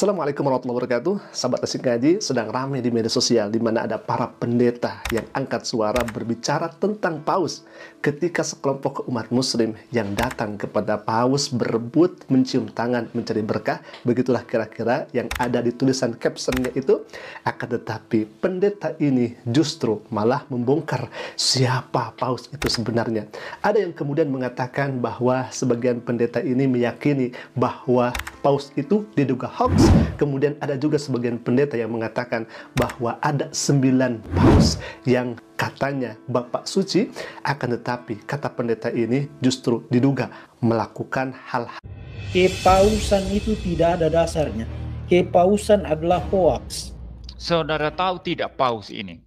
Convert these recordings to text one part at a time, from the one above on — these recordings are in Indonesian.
Assalamualaikum warahmatullahi wabarakatuh. Sahabat Asik Ngaji, sedang ramai di media sosial di mana ada para pendeta yang angkat suara berbicara tentang paus ketika sekelompok umat muslim yang datang kepada paus berebut mencium tangan mencari berkah. Begitulah kira-kira yang ada di tulisan captionnya itu. Akan tetapi pendeta ini justru malah membongkar siapa paus itu sebenarnya. Ada yang kemudian mengatakan bahwa sebagian pendeta ini meyakini bahwa paus itu diduga hoax. Kemudian ada juga sebagian pendeta yang mengatakan bahwa ada 9 paus yang katanya Bapak Suci, akan tetapi kata pendeta ini justru diduga melakukan hal-hal. Kepausan itu tidak ada dasarnya. Kepausan adalah hoax. Saudara tahu tidak paus ini?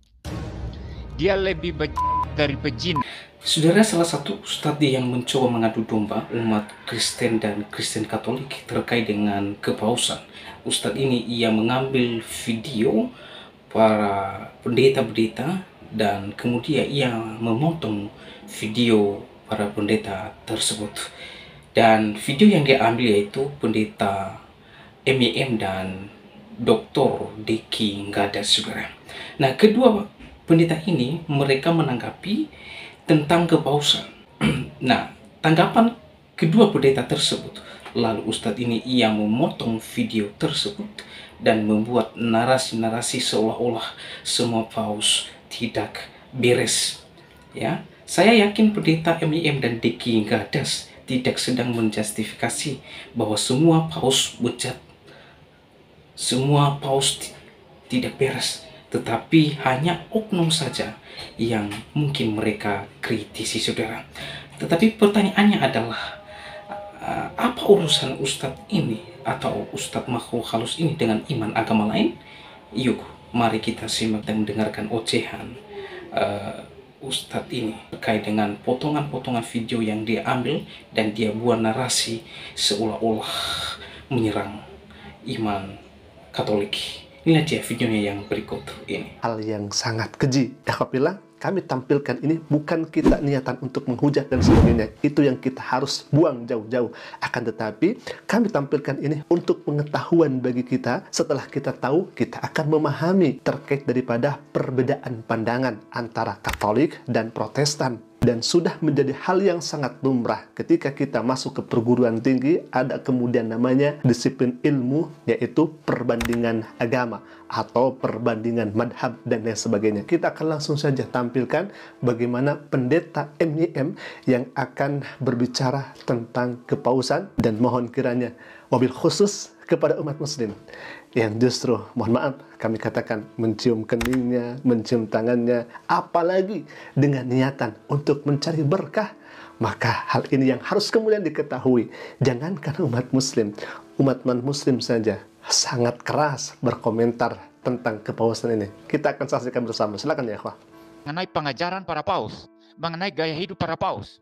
Dia lebih dari pejin. Saudara, salah satu ustadz yang mencoba mengadu domba umat Kristen dan Kristen Katolik terkait dengan kepausan. Ustadz ini ia mengambil video para pendeta-pendeta dan kemudian ia memotong video para pendeta tersebut. Dan video yang dia ambil yaitu pendeta MIM dan Dr. Diki Gadas, saudara. Nah, kedua pendeta ini mereka menanggapi tentang kepausan. Nah, tanggapan kedua pendeta tersebut, lalu ustadz ini ia memotong video tersebut dan membuat narasi-narasi seolah-olah semua paus tidak beres. Ya, saya yakin pendeta MIM dan Diki Gadas tidak sedang menjustifikasi bahwa semua paus bejat, semua paus tidak beres, tetapi hanya oknum saja yang mungkin mereka kritisi, saudara. Tetapi pertanyaannya adalah, apa urusan ustadz ini atau ustadz makhluk halus ini dengan iman agama lain? Yuk, mari kita simak dan mendengarkan ocehan ustadz ini terkait dengan potongan-potongan video yang dia ambil dan dia buat narasi seolah-olah menyerang iman Katolik. Inilah dia videonya yang berikut ini. Hal yang sangat keji. Apabila kami tampilkan ini bukan kita niatan untuk menghujat dan sebagainya. Itu yang kita harus buang jauh-jauh. Akan tetapi kami tampilkan ini untuk pengetahuan bagi kita. Setelah kita tahu, kita akan memahami terkait daripada perbedaan pandangan antara Katolik dan Protestan. Dan sudah menjadi hal yang sangat lumrah ketika kita masuk ke perguruan tinggi, ada kemudian namanya disiplin ilmu, yaitu perbandingan agama atau perbandingan madhab dan lain sebagainya. Kita akan langsung saja tampilkan bagaimana pendeta MIM yang akan berbicara tentang kepausan, dan mohon kiranya wabil khusus kepada umat muslim yang justru, mohon maaf, kami katakan mencium keningnya, mencium tangannya, apalagi dengan niatan untuk mencari berkah, maka hal ini yang harus kemudian diketahui. Jangankan umat muslim saja sangat keras berkomentar tentang kepausan ini. Kita akan saksikan bersama. Silakan ya, ikhwah. Mengenai pengajaran para paus, mengenai gaya hidup para paus.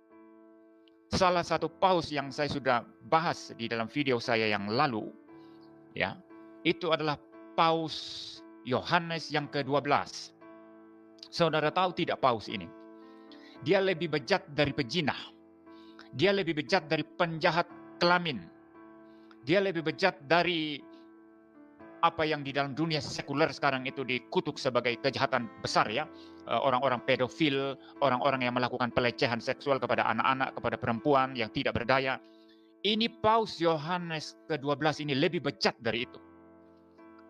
Salah satu paus yang saya sudah bahas di dalam video saya yang lalu, ya, itu adalah Paus Yohanes yang ke-12. Saudara tahu tidak paus ini? Dia lebih bejat dari pejinah. Dia lebih bejat dari penjahat kelamin. Dia lebih bejat dari apa yang di dalam dunia sekuler sekarang itu dikutuk sebagai kejahatan besar, ya. Orang-orang pedofil, orang-orang yang melakukan pelecehan seksual kepada anak-anak, kepada perempuan yang tidak berdaya. Ini Paus Yohanes ke-12 ini lebih bejat dari itu.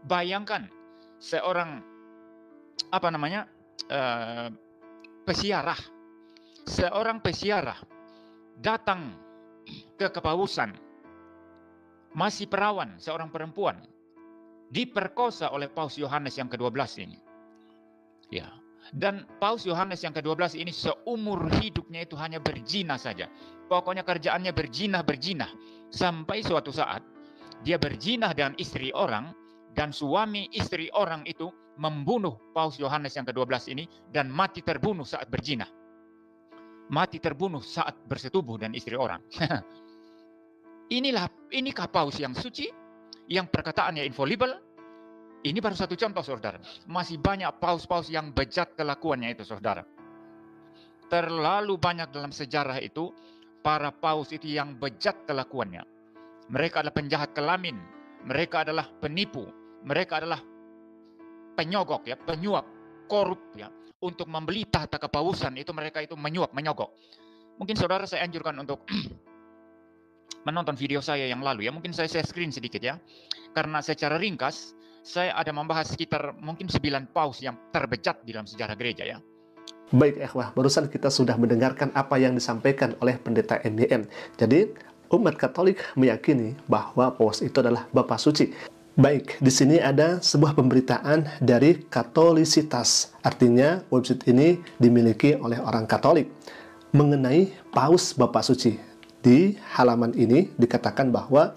Bayangkan seorang pesiarah, seorang pesiarah datang ke kepausan, masih perawan, seorang perempuan diperkosa oleh Paus Yohanes yang ke-12 ini. Ya, dan Paus Yohanes yang ke-12 ini seumur hidupnya itu hanya berzina saja. Pokoknya kerjaannya berzina sampai suatu saat dia berzina dengan istri orang, dan suami istri orang itu membunuh Paus Yohanes yang ke-12 ini dan mati terbunuh saat berzina. Mati terbunuh saat bersetubuh dan istri orang. Inikah paus yang suci, yang perkataannya infallible? Ini baru satu contoh, saudara. Masih banyak paus-paus yang bejat kelakuannya itu, saudara. Terlalu banyak dalam sejarah itu para paus itu yang bejat kelakuannya. Mereka adalah penjahat kelamin, mereka adalah penipu, mereka adalah penyogok, ya, penyuap, korup, ya, untuk membeli tahta kepausan. Itu mereka itu menyuap, menyogok. Mungkin saudara saya anjurkan untuk menonton video saya yang lalu, ya. Mungkin saya screen sedikit, ya, karena secara ringkas saya ada membahas sekitar mungkin 9 paus yang terbejat di dalam sejarah gereja, ya. Baik, ikhwah, barusan kita sudah mendengarkan apa yang disampaikan oleh pendeta MYM. Jadi, umat Katolik meyakini bahwa paus itu adalah Bapa Suci. Baik, di sini ada sebuah pemberitaan dari Katolisitas. Artinya, website ini dimiliki oleh orang Katolik mengenai paus Bapa Suci. Di halaman ini dikatakan bahwa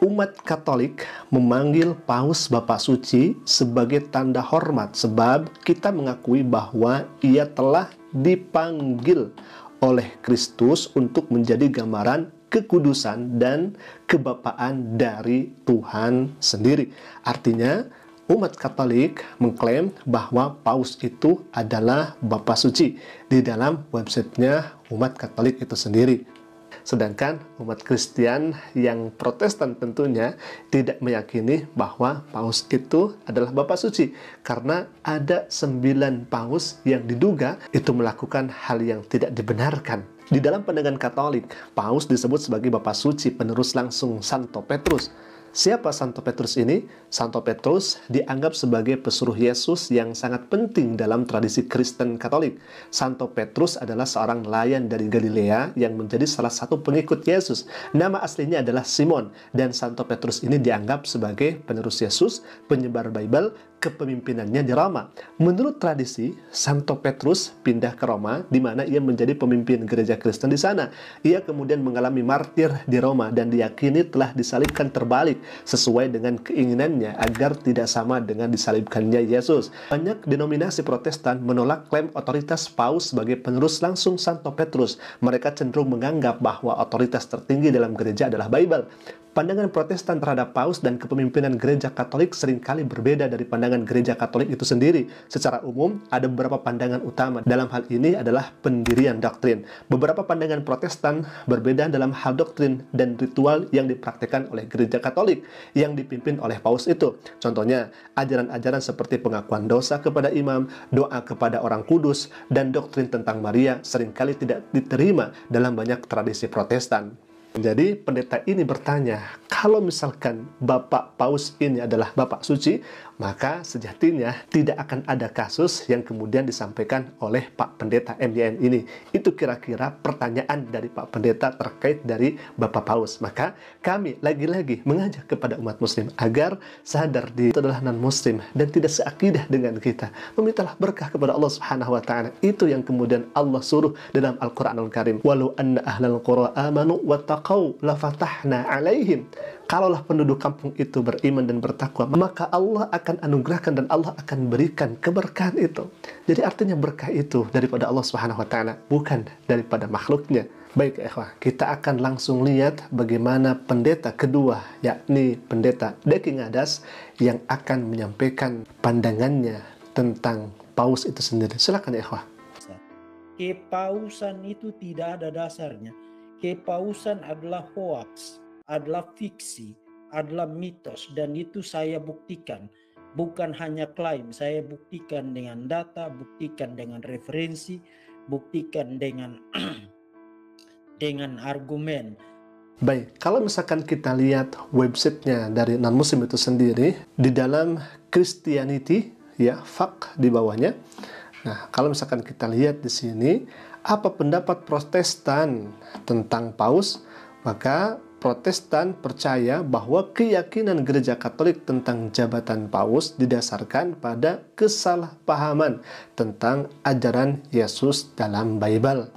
umat Katolik memanggil paus Bapa Suci sebagai tanda hormat sebab kita mengakui bahwa ia telah dipanggil oleh Kristus untuk menjadi gambaran kekudusan dan kebapaan dari Tuhan sendiri. Artinya, umat Katolik mengklaim bahwa paus itu adalah Bapa Suci di dalam websitenya umat Katolik itu sendiri. Sedangkan umat Kristen yang Protestan tentunya tidak meyakini bahwa paus itu adalah Bapa Suci, karena ada 9 paus yang diduga itu melakukan hal yang tidak dibenarkan. Di dalam pandangan Katolik, paus disebut sebagai Bapa Suci, penerus langsung Santo Petrus. Siapa Santo Petrus ini? Santo Petrus dianggap sebagai pesuruh Yesus yang sangat penting dalam tradisi Kristen Katolik. Santo Petrus adalah seorang nelayan dari Galilea yang menjadi salah satu pengikut Yesus. Nama aslinya adalah Simon, dan Santo Petrus ini dianggap sebagai penerus Yesus, penyebar Bible, kepemimpinannya di Roma. Menurut tradisi, Santo Petrus pindah ke Roma, di mana ia menjadi pemimpin gereja Kristen di sana. Ia kemudian mengalami martir di Roma dan diyakini telah disalibkan terbalik sesuai dengan keinginannya agar tidak sama dengan disalibkannya Yesus. Banyak denominasi Protestan menolak klaim otoritas paus sebagai penerus langsung Santo Petrus. Mereka cenderung menganggap bahwa otoritas tertinggi dalam gereja adalah Bible. Pandangan Protestan terhadap paus dan kepemimpinan gereja Katolik seringkali berbeda dari pandangan gereja Katolik itu sendiri. Secara umum, ada beberapa pandangan utama. Dalam hal ini adalah pendirian doktrin. Beberapa pandangan Protestan berbeda dalam hal doktrin dan ritual yang dipraktikkan oleh gereja Katolik yang dipimpin oleh paus itu. Contohnya, ajaran-ajaran seperti pengakuan dosa kepada imam, doa kepada orang kudus, dan doktrin tentang Maria seringkali tidak diterima dalam banyak tradisi Protestan. Jadi pendeta ini bertanya, kalau misalkan Bapak Paus ini adalah Bapak Suci, maka sejatinya tidak akan ada kasus yang kemudian disampaikan oleh Pak Pendeta MYM ini. Itu kira-kira pertanyaan dari Pak Pendeta terkait dari Bapak Paus. Maka kami lagi-lagi mengajak kepada umat muslim agar sadar diri itu adalah non-muslim dan tidak seakidah dengan kita. Memintalah berkah kepada Allah Subhanahu wa taala. Itu yang kemudian Allah suruh dalam Al-Qur'anul Karim. Walau anna ahlal qura amanu wattaqau lafatahna alaihim. Kalaulah penduduk kampung itu beriman dan bertakwa, maka Allah akan anugerahkan dan Allah akan berikan keberkahan itu. Jadi artinya berkah itu daripada Allah Subhanahu wa taala, bukan daripada makhluknya. Baik, ikhwah, kita akan langsung lihat bagaimana pendeta kedua, yakni pendeta Deki Ngadas, yang akan menyampaikan pandangannya tentang paus itu sendiri. Silakan, ikhwah. Kepausan itu tidak ada dasarnya. Kepausan adalah hoax, adalah fiksi, adalah mitos, dan itu saya buktikan. Bukan hanya klaim, saya buktikan dengan data, buktikan dengan referensi, buktikan dengan dengan argumen. Baik, kalau misalkan kita lihat websitenya dari non-muslim itu sendiri, di dalam Christianity, ya, fak di bawahnya. Nah, kalau misalkan kita lihat di sini, apa pendapat Protestan tentang paus? Maka Protestan percaya bahwa keyakinan gereja Katolik tentang jabatan paus didasarkan pada kesalahpahaman tentang ajaran Yesus dalam Bible.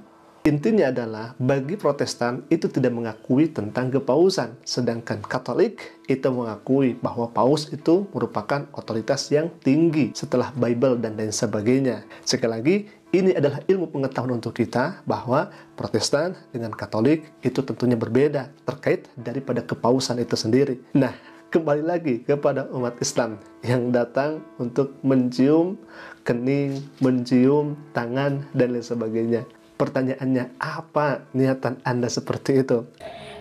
Intinya adalah bagi Protestan itu tidak mengakui tentang kepausan, sedangkan Katolik itu mengakui bahwa paus itu merupakan otoritas yang tinggi setelah Bible dan lain sebagainya. Sekali lagi, ini adalah ilmu pengetahuan untuk kita bahwa Protestan dengan Katolik itu tentunya berbeda terkait daripada kepausan itu sendiri. Nah, kembali lagi kepada umat Islam yang datang untuk mencium kening, mencium tangan, dan lain sebagainya. Pertanyaannya, apa niatan Anda seperti itu?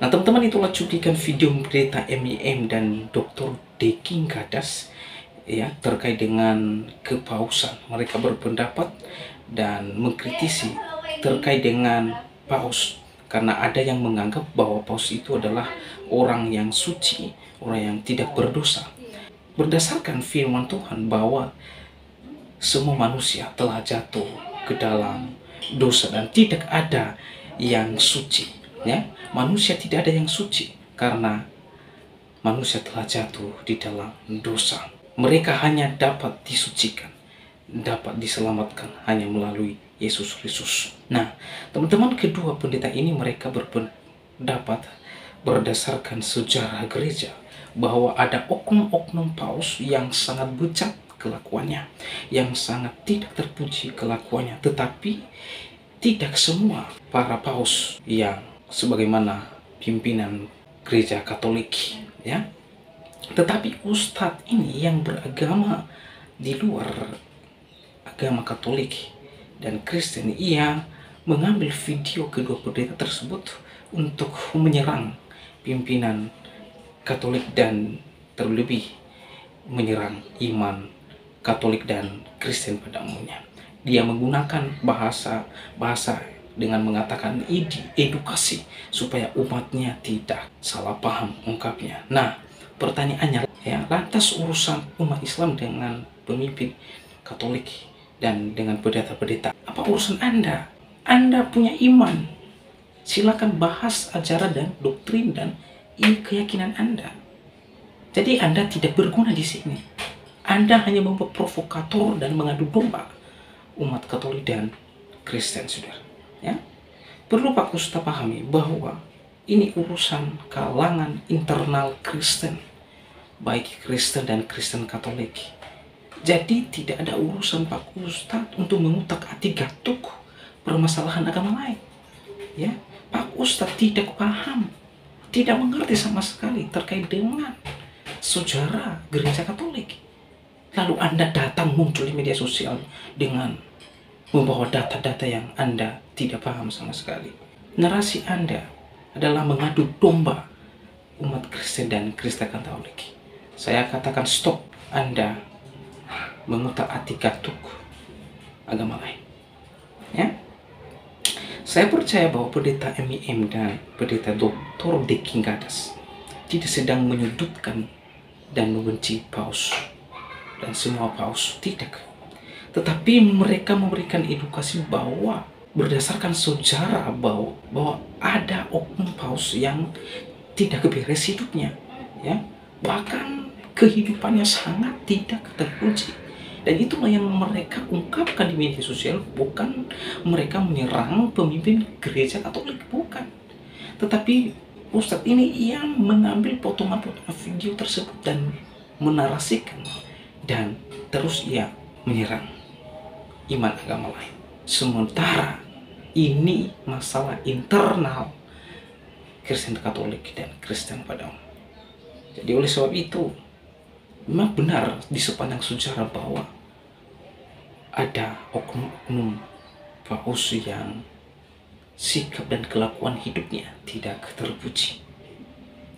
Nah teman-teman, itulah cuplikan video pendeta MIM dan Dr. Deking Gadas ya terkait dengan kepausan. Mereka berpendapat dan mengkritisi terkait dengan paus, karena ada yang menganggap bahwa paus itu adalah orang yang suci, orang yang tidak berdosa. Berdasarkan firman Tuhan bahwa semua manusia telah jatuh ke dalam dosa dan tidak ada yang suci, ya. Manusia tidak ada yang suci karena manusia telah jatuh di dalam dosa. Mereka hanya dapat disucikan, dapat diselamatkan hanya melalui Yesus Kristus. Nah, teman-teman, kedua pendeta ini mereka berpendapat berdasarkan sejarah gereja bahwa ada oknum-oknum paus yang sangat bejat kelakuannya, yang sangat tidak terpuji kelakuannya. Tetapi tidak semua para paus yang sebagaimana pimpinan gereja Katolik, ya. Tetapi ustadz ini yang beragama di luar agama Katolik dan Kristen, ia mengambil video kedua pendeta tersebut untuk menyerang pimpinan Katolik dan terlebih menyerang iman Katolik dan Kristen pada umumnya. Dia menggunakan bahasa dengan mengatakan edukasi supaya umatnya tidak salah paham ungkapnya. Nah, pertanyaannya ya, lantas urusan umat Islam dengan pemimpin Katolik dan dengan pendeta-pendeta, apa urusan Anda? Anda punya iman, silakan bahas ajaran dan doktrin dan keyakinan Anda. Jadi Anda tidak berguna di sini. Anda hanya membuat provokator dan mengadu domba umat Katolik dan Kristen, saudara. Ya, perlu Pak Kusta pahami bahwa ini urusan kalangan internal Kristen, baik Kristen dan Kristen Katolik. Jadi tidak ada urusan Pak Ustadz untuk mengutak-atik gatuk permasalahan agama lain. Ya, Pak Ustadz tidak paham, tidak mengerti sama sekali terkait dengan sejarah gereja Katolik. Lalu Anda datang muncul di media sosial dengan membawa data-data yang Anda tidak paham sama sekali. Narasi Anda adalah mengadu domba umat Kristen dan Kristen Katolik. Saya katakan stop Anda mengutak-atik gatuk agama lain. Ya, saya percaya bahwa pendeta MIM dan pendeta Dr. Deking Gadas tidak sedang menyudutkan dan membenci paus dan semua paus, tidak. Tetapi mereka memberikan edukasi bahwa berdasarkan sejarah bahwa ada oknum paus yang tidak beres hidupnya, ya, bahkan kehidupannya sangat tidak terpuji. Dan itulah yang mereka ungkapkan di media sosial, bukan mereka menyerang pemimpin gereja Katolik, bukan. Tetapi ustadz ini yang mengambil potongan-potongan video tersebut dan menarasikan, dan terus ia menyerang iman agama lain. Sementara ini masalah internal Kristen Katolik dan Kristen pada umumnya. Jadi oleh sebab itu, memang benar di sepanjang sejarah bahwa ada oknum-oknum paus yang sikap dan kelakuan hidupnya tidak terpuji.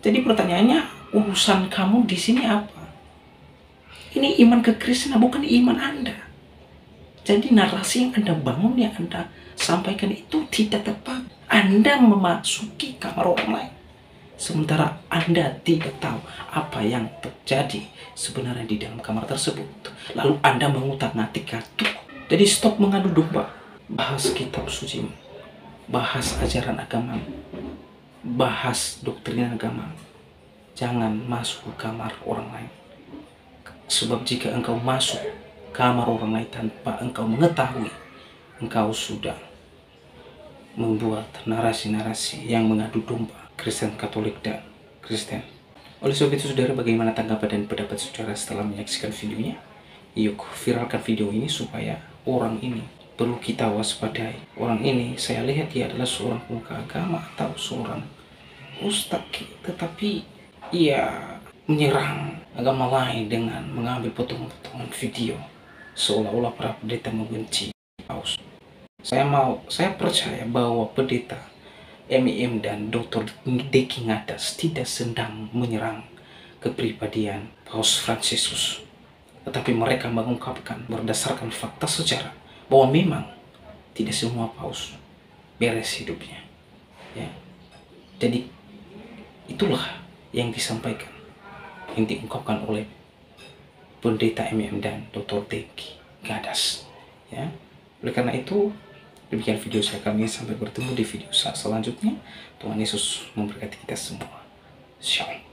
Jadi pertanyaannya, urusan kamu di sini apa? Ini iman kekristenan, bukan iman Anda. Jadi narasi yang Anda bangun, yang Anda sampaikan itu tidak tepat. Anda memasuki kamar orang lain, sementara Anda tidak tahu apa yang terjadi sebenarnya di dalam kamar tersebut. Lalu Anda mengutak-ngatik gatuk. Jadi stop mengadu domba. Bahas kitab suci, bahas ajaran agama, bahas doktrin agama. Jangan masuk ke kamar orang lain. Sebab jika engkau masuk kamar orang lain tanpa engkau mengetahui, engkau sudah membuat narasi-narasi yang mengadu domba Kristen Katolik dan Kristen. Oleh sebab itu, saudara, bagaimana tanggapan dan pendapat saudara setelah menyaksikan videonya? Yuk viralkan video ini supaya orang ini perlu kita waspadai. Orang ini saya lihat dia adalah seorang pemuka agama atau seorang ustadz, tetapi ia menyerang agama lain dengan mengambil potongan-potongan video seolah-olah para pendeta membenci paus. Saya percaya bahwa pendeta MIM dan Dr. Deki Ngadas tidak sedang menyerang kepribadian Paus Fransiskus, tetapi mereka mengungkapkan berdasarkan fakta sejarah bahwa memang tidak semua paus beres hidupnya. Ya. Jadi itulah yang disampaikan, yang diungkapkan oleh pendeta MIM dan Dr. Deki Ngadas. Ya. Oleh karena itu, demikian video saya kali ini. Sampai bertemu di video selanjutnya. Tuhan Yesus memberkati kita semua. Shalom.